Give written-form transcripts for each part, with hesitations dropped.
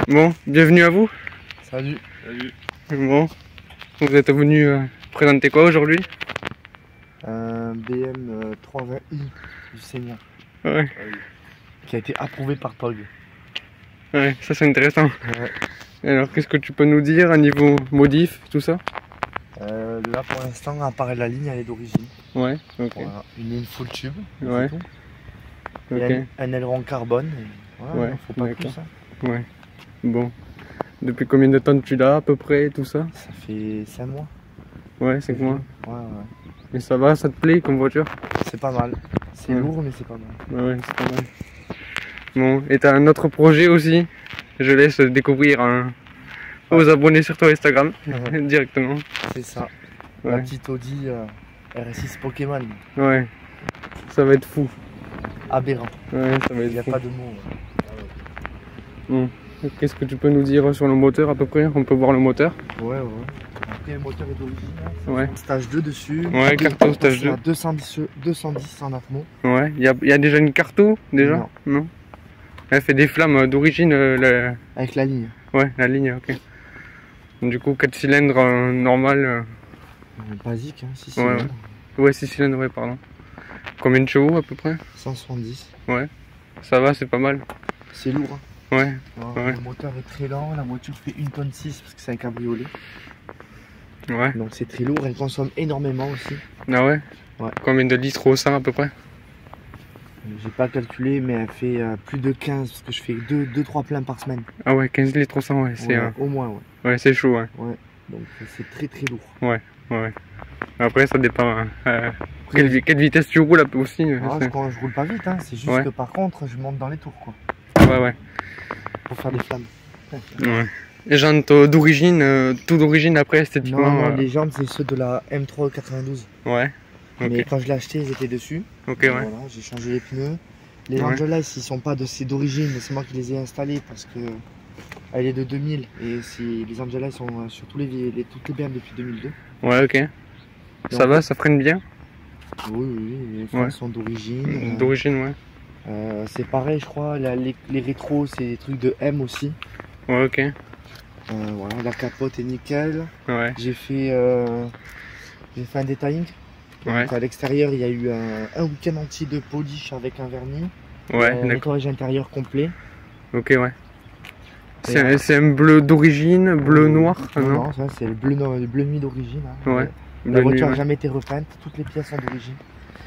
Bon, bienvenue à vous. Salut. Salut. Bon, vous êtes venu présenter quoi aujourd'hui? Un BM 320i du Seigneur. Ouais. Qui a été approuvé par Pog. Ouais, ça c'est intéressant. Ouais. Alors qu'est-ce que tu peux nous dire à niveau modif, tout ça? Là pour l'instant, à part la ligne, elle est d'origine. Ouais, ok. Voilà. Une ligne full tube. Ouais. Et Ok. un aileron carbone. Et voilà, Ouais, faut pas d'accord. plus. Hein. Ouais. Bon. Depuis combien de temps tu l'as à peu près, tout ça? Ça fait 5 mois. Ouais, 5 mois. Ouais. Mais ça va, ça te plaît comme voiture? C'est pas mal. C'est Ouais. lourd, mais c'est pas mal. Ouais, c'est pas mal. Bon, et t'as un autre projet aussi? Je laisse découvrir aux abonnés sur ton Instagram directement. C'est ça. Ouais. La petite Audi RS6 Pokémon. Ouais, ça va être fou. Aberrant. Ouais, ça va Il n'y a être fou. pas de mots. Bon. Qu'est-ce que tu peux nous dire sur le moteur à peu près? On peut voir le moteur. Ouais. Après, le moteur est d'origine. Hein. Ouais. Stage 2 dessus. Ouais, carto stage 2. 210 en atmo. Ouais, il y a déjà une carto déjà? Non. Elle fait des flammes d'origine, Avec la ligne. ouais, la ligne, ok. Du coup, 4 cylindres normal. Basique, hein, 6 Ouais, cylindres. Ouais, 6 cylindres, ouais, pardon. Combien de chevaux à peu près? 170. Ouais, ça va, c'est pas mal. C'est lourd. Hein. Ouais, Ouais. Le moteur est très lent. La voiture fait 1,6 tonne parce que c'est un cabriolet. ouais. Donc c'est très lourd. Elle consomme énormément aussi. Ah ouais? Ouais. Combien de litres au 100 à peu près? J'ai pas calculé, mais elle fait plus de 15 parce que je fais 2-3 pleins par semaine. Ah ouais, 15 litres au 100, ouais, c'est Ouais, au moins, ouais. ouais, c'est chaud, ouais. Donc c'est très lourd. Ouais. Après, ça dépend. Quelle vitesse tu roules aussi? Quand je roule pas vite, hein. C'est juste Ouais. que par contre, je monte dans les tours, quoi. Ouais. Pour faire des flammes. Ouais. Les jantes d'origine, tout d'origine après esthétiquement. Non, les jantes, c'est ceux de la M3 92. Ouais. Ok. Mais quand je l'ai acheté, ils étaient dessus. Ok, ouais. Voilà, j'ai changé les pneus. Les Ouais. Angelas, ils sont pas d'origine, mais c'est moi qui les ai installés parce que elle est de 2000 et les Angelas sont sur toutes les BM depuis 2002. Ouais, ok. Ça Donc, va, ça freine bien? Oui, les freins Ouais. sont d'origine. D'origine, ouais. C'est pareil, je crois. Les rétros, c'est des trucs de M aussi. Ouais, ok. Voilà, la capote est nickel. Ouais. J'ai fait un detailing. Ouais. Donc, à l'extérieur, il y a eu un week-end entier de polish avec un vernis. Ouais, Un d'accord. nettoyage intérieur complet. Ok, ouais. C'est un bleu d'origine, bleu noir? Non, ça c'est le bleu nuit d'origine. Hein. Ouais. La Bleu voiture nuit, n'a jamais été repeinte, toutes les pièces sont d'origine.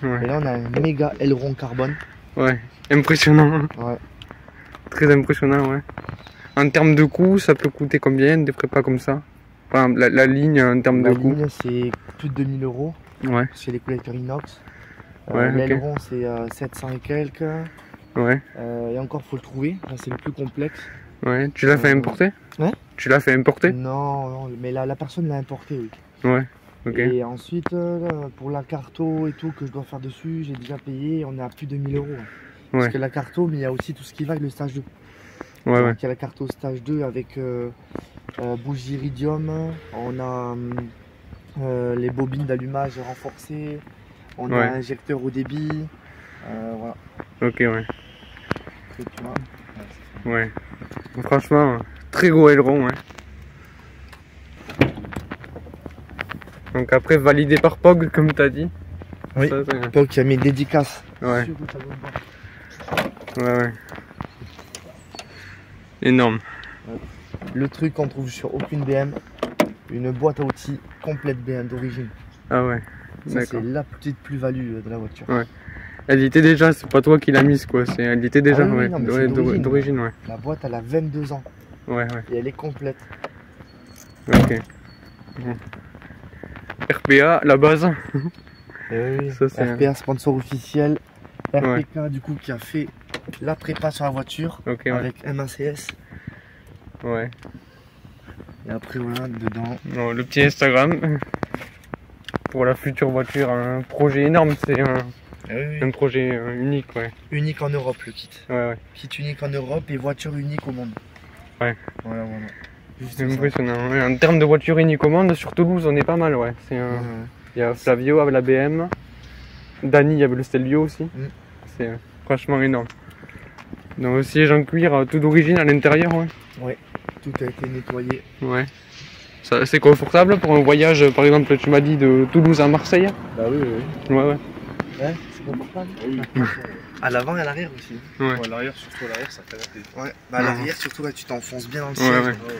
ouais. Et là on a un méga aileron carbone. Ouais. Impressionnant. Ouais. Très impressionnant, ouais. En termes de coût, ça peut coûter combien des prépas comme ça? Enfin, la ligne en termes La de coût? ligne c'est plus de 2000 €. Ouais. Chez les collecteurs inox. Ouais, ok. L'aileron c'est 700 et quelques. Ouais. Et encore faut le trouver, là c'est le plus complexe. Ouais. Tu l'as fait importer? Ouais. Tu l'as fait importer? Non, mais la personne l'a importé, oui. Ouais. Ok. Et ensuite, pour la carto et tout que je dois faire dessus, j'ai déjà payé, on est à plus de 1000 €. Parce Ouais. que la carto, mais il y a aussi tout ce qui va avec le stage 2. Ouais, ouais. Donc il y a la carto stage 2 avec bougie iridium, on a les bobines d'allumage renforcées, on Ouais. a injecteur au débit, voilà. Ok, ouais. Et tu vois, Ouais. Franchement, très gros aileron, ouais. Donc après, validé par Pog, comme t'as dit. Oui. Ça, c'est- Pog qui a mis dédicace. Ouais. sur le tableau de bord. Ouais. Énorme. Le truc qu'on trouve sur aucune BM, une boîte à outils complète BM d'origine. Ah ouais. Ça D'accord. c'est la petite plus-value de la voiture. Ouais. Elle y était déjà, c'est pas toi qui l'as mise quoi. Elle y était déjà, Ah oui, ouais. non, mais c'est d'origine. D'origine, ouais. La boîte elle a 22 ans Ouais. et elle est complète. Ok. Bon. RPA, la base. Oui, Ça, c'est RPA sponsor officiel. RPK du coup qui a fait la prépa sur la voiture Ok, ouais. avec MACS. Ouais. Et après voilà, dedans. Bon, le petit Instagram. Pour la future voiture, un projet énorme, c'est un projet unique, ouais. Unique en Europe le kit. Ouais. Kit unique en Europe et voiture unique au monde. Ouais. Voilà. Juste C'est ça. impressionnant. Ouais. En termes de voiture unique au monde, sur Toulouse, on est pas mal, ouais. Ouais. Il y a Flavio avec la BM. Dany avec le Stelvio aussi. C'est franchement énorme. Donc siège en cuir tout d'origine à l'intérieur, ouais. Ouais. Tout a été nettoyé. Ouais. C'est confortable pour un voyage, par exemple, tu m'as dit de Toulouse à Marseille? Bah oui, oui. Ouais, ouais. Ouais, c'est confortable. Oui. À l'avant et à l'arrière aussi. Ouais. À l'arrière, surtout à l'arrière, ça fait la tête. Ouais, bah à l'arrière, surtout là, tu t'enfonces bien dans le Ouais, siège. ouais.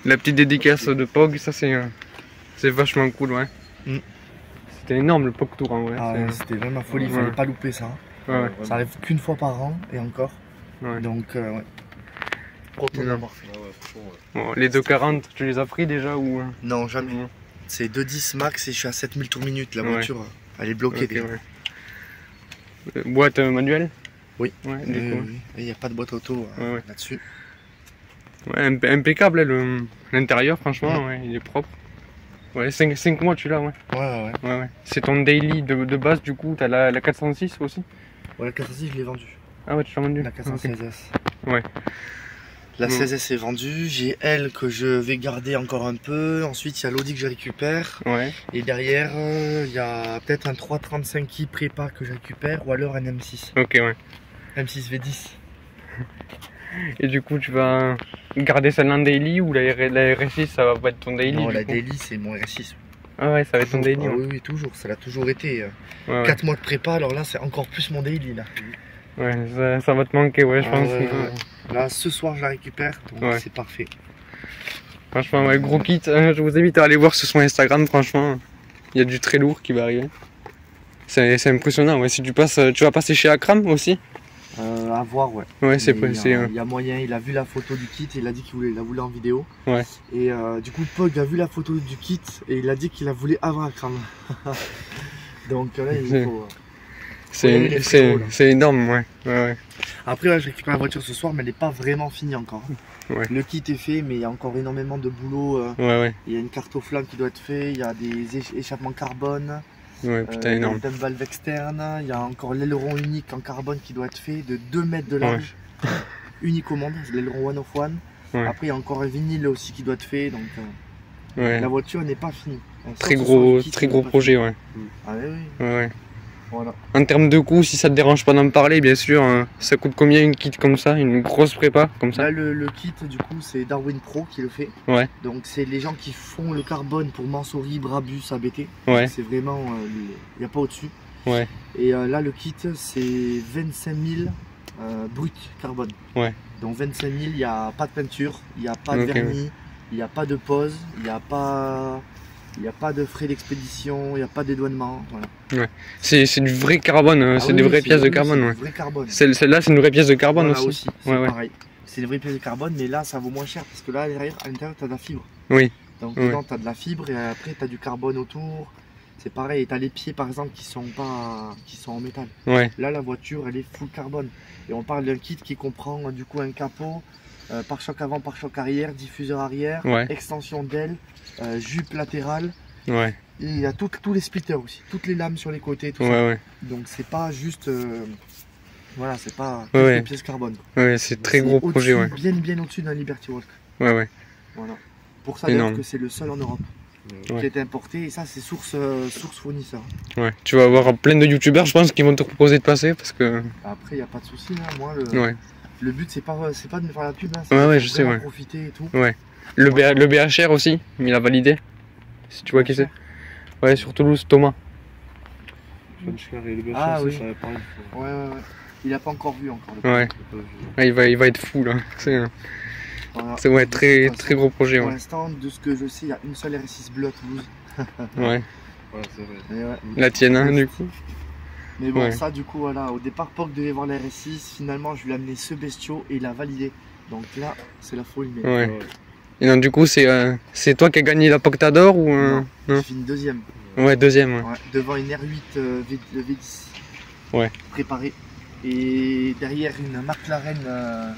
La petite dédicace de Pog, ça c'est vachement cool, ouais. Mm. C'était énorme le Pog Tour en vrai. Ah ouais, c'était vraiment la folie, il fallait pas louper ça. Ouais, ouais. Ça arrive qu'une fois par an et encore. Ouais. Donc, ouais. Content Non. d'avoir fait. Ouais, ouais, franchement, ouais. Bon, les 2,40, tu les as pris déjà ou? Non, jamais. Non. C'est 2,10 max et je suis à 7000 tours minute. La Ouais. voiture, elle est bloquée Ok, déjà. ouais. Boîte manuelle? Oui. Ouais, du coup. Oui. Et il n'y a pas de boîte auto Ouais. là-dessus. Ouais, impeccable hein, l'intérieur, franchement, ouais, il est propre. Ouais, 5 mois tu l'as, ouais. Ouais. Ouais. C'est ton daily de base, du coup, t'as la 406 aussi? Ouais, la 406, je l'ai vendue. Ah ouais, tu l'as vendu? La 416S. Ouais. La Mm. 16S est vendue. J'ai elle que je vais garder encore un peu. Ensuite, il y a l'Audi que je récupère. Ouais. Et derrière, il y a peut-être un 335i prépa que je récupère ou alors un M6. Ok, ouais. M6 V10. Et du coup, tu vas garder celle-là en daily ou la RS6, ça va pas être ton daily? Non, du la coup daily, c'est mon R6. Ah ouais, ça va être ton daily. Ah Ouais. oui, toujours. Ça l'a toujours été. Ouais, 4 mois de prépa, alors là, c'est encore plus mon daily. Là, ça va te manquer, ouais, je Ah pense. ouais. Là, ce soir, je la récupère. Donc, Ouais. c'est parfait. Franchement, ouais, gros kit. Je vous invite à aller voir sur son Instagram, franchement. Il y a du très lourd qui va arriver. C'est impressionnant, ouais. Si tu passes, tu vas passer chez Akram aussi? À voir, ouais. Ouais, c'est Mais possible. il y a moyen, il a vu la photo du kit et il a dit qu'il la voulait en vidéo. Ouais. Et du coup, Pog a vu la photo du kit et il a dit qu'il la voulait avant Akram. Donc là, il faut. C'est énorme, ouais. Après, là, je récupère la voiture ce soir, mais elle n'est pas vraiment finie encore. Ouais. Le kit est fait, mais il y a encore énormément de boulot. Ouais. Il y a une carte aux flammes qui doit être faite, il y a des échappements carbone. Ouais, putain, Il y a énorme. une valve externe, il y a encore l'aileron unique en carbone qui doit être fait de 2 mètres de large. Unique au monde, c'est l'aileron one of one. Ouais. Après, il y a encore un vinyle aussi qui doit être fait, donc Ouais. la voiture n'est pas finie. Très gros projet, ouais. Ah oui. Ouais. Voilà. En termes de coût, si ça te dérange pas d'en parler, bien sûr, ça coûte combien une kit comme ça, une grosse prépa comme ça? Là, le kit, du coup, c'est Darwin Pro qui le fait. Ouais. Donc, c'est les gens qui font le carbone pour Mansouri, Brabus, ABT. Ouais. C'est vraiment, il n'y a pas au-dessus. Ouais. Et là, le kit, c'est 25 000 brut carbone. Ouais. Donc 25 000, il n'y a pas de peinture, il n'y a pas de Ok, vernis, il n'y a pas de pose, il n'y a pas de frais d'expédition, il n'y a pas de dédouanement. Voilà. C'est du vrai carbone, c'est des vraies pièces de carbone, ouais. C'est du vrai carbone. Celle-là, c'est une vraie pièce de carbone Voilà aussi. c'est Ouais. pareil. C'est des vraies pièces de carbone, mais là, ça vaut moins cher parce que là, à l'intérieur, tu as de la fibre. Oui. Donc Ouais. dedans, tu as de la fibre et après, tu as du carbone autour. C'est pareil, et tu as les pieds, par exemple, qui sont en métal. Ouais. Là, la voiture, elle est full carbone. Et on parle d'un kit qui comprend du coup un capot, pare-choc avant, pare-choc arrière, diffuseur arrière, Ouais. extension d'aile, jupe latérale. Ouais. Et il y a tous les splitters aussi, toutes les lames sur les côtés, tout ça. Ouais. Donc c'est pas juste, voilà, c'est pas Ouais, juste ouais. une pièce carbone, quoi. Ouais, c'est très gros au-dessus, projet, ouais. bien au-dessus d'un Liberty Walk. Ouais. Voilà. Pour ça d'ailleurs Énorme. que c'est le seul en Europe Ouais. qui a été importé et ça c'est source fournisseur. Ouais. Tu vas avoir plein de youtubeurs, je pense, qui vont te proposer de passer parce que. Après il n'y a pas de souci, hein. Moi Ouais. le but c'est pas de me faire la pub, hein. C'est Ouais, de je sais, vraiment ouais. profiter et tout. Le BHR aussi, il a validé. Si tu vois qui c'est. Ouais, sur Toulouse, Thomas. Ah oui. ça va pareil. Ouais. Il a pas encore vu encore. Le Ouais. Ouais, il va être fou là. Voilà. C'est ouais, très De toute façon, gros projet, Pour ouais. l'instant, de ce que je sais, il y a une seule RS6 bleue à Toulouse. Ouais. Ouais, c'est vrai. Et ouais. La tienne, hein, du coup. Mais bon, Ouais. ça, du coup, voilà. Au départ, Pog devait voir la RS6. Finalement, je lui ai amené ce bestiau et il a validé. Donc là, c'est la folie. Mais Ouais. Et donc, du coup, c'est toi qui as gagné la Poctador ou non, non j'ai fini deuxième. Ouais, deuxième, ouais. Ouais, devant une R8 V10. Ouais. Préparée. Et derrière une McLaren.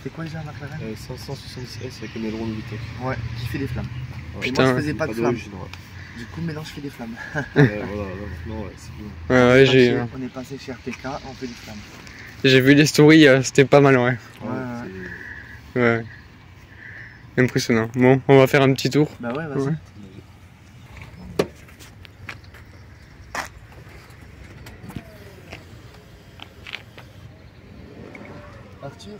C'était quoi déjà la McLaren 570S avec un aileron Logitech. Ouais, qui fait des flammes. Ouais. Et Putain. moi, je faisais pas de flammes. d'origine, ouais. Du coup, maintenant, je fais des flammes. Voilà, là, maintenant, ouais, c'est bon. Ouais, On est passé chez RTK, on fait des flammes. j'ai vu les stories, c'était pas mal, ouais. Ouais, Ouais. Ouais. Impressionnant. Bon, on va faire un petit tour. Bah ouais, vas-y. Ouais. Arthur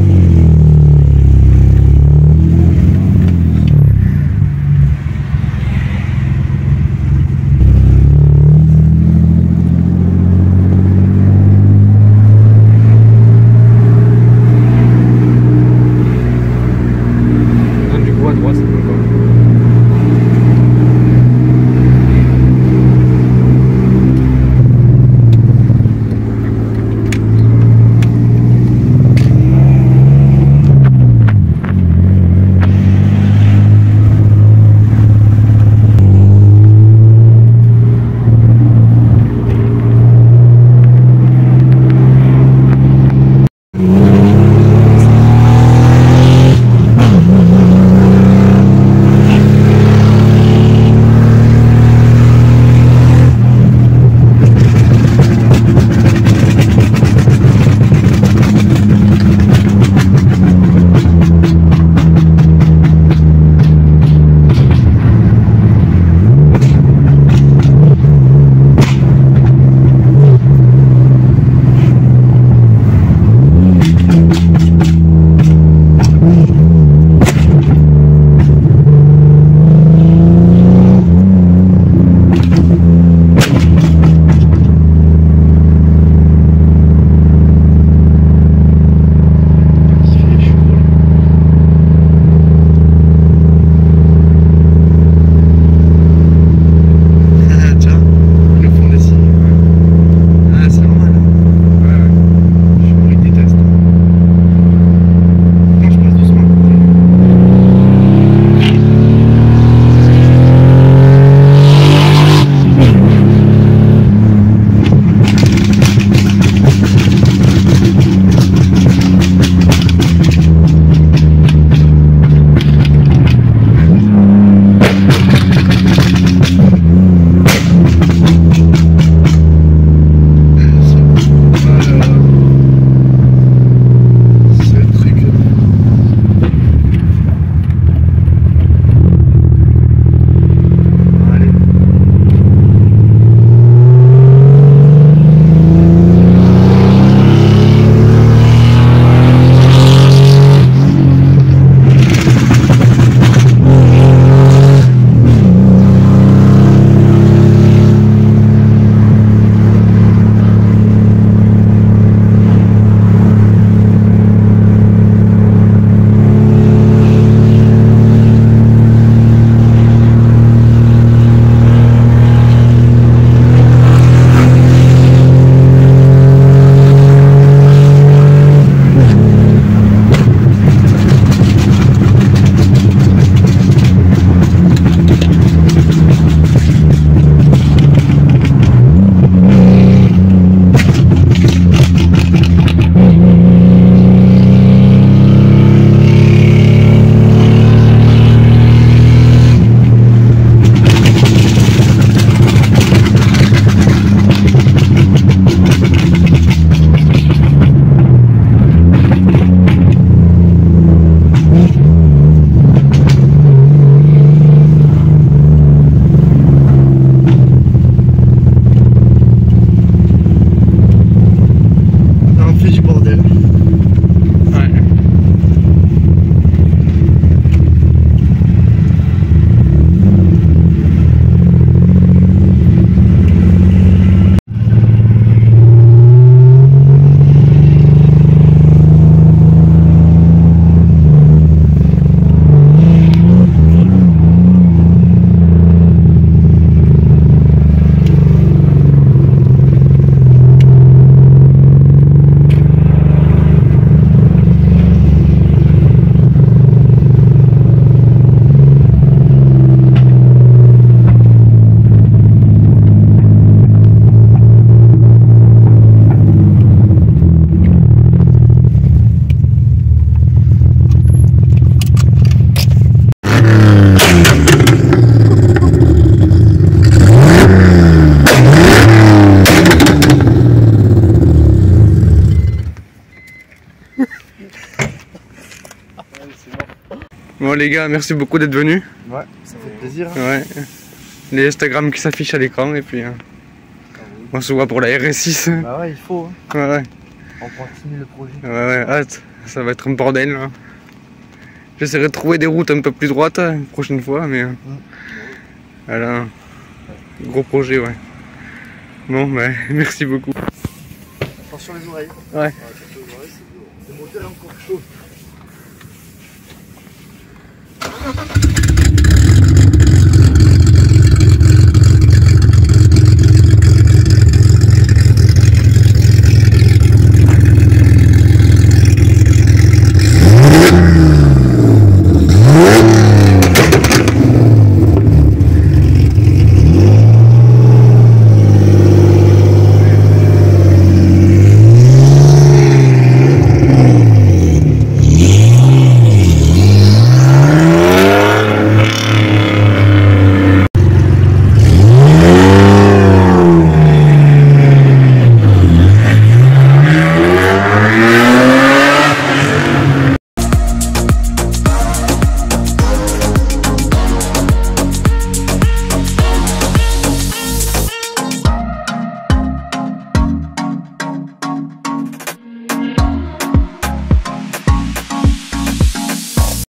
Bon les gars, merci beaucoup d'être venus. Ouais, ça fait plaisir. Hein. Ouais. Les Instagram qui s'affichent à l'écran et puis on se voit pour la RS6. Bah ouais, il faut. Hein. Ouais, ouais. On continue le projet. Ouais, hâte. Ça va être un bordel là. J'essaierai de trouver des routes un peu plus droites la prochaine fois, mais voilà. Gros projet, ouais. Bon, bah, merci beaucoup. Attention les oreilles. Ouais. Le moteur est encore chaud.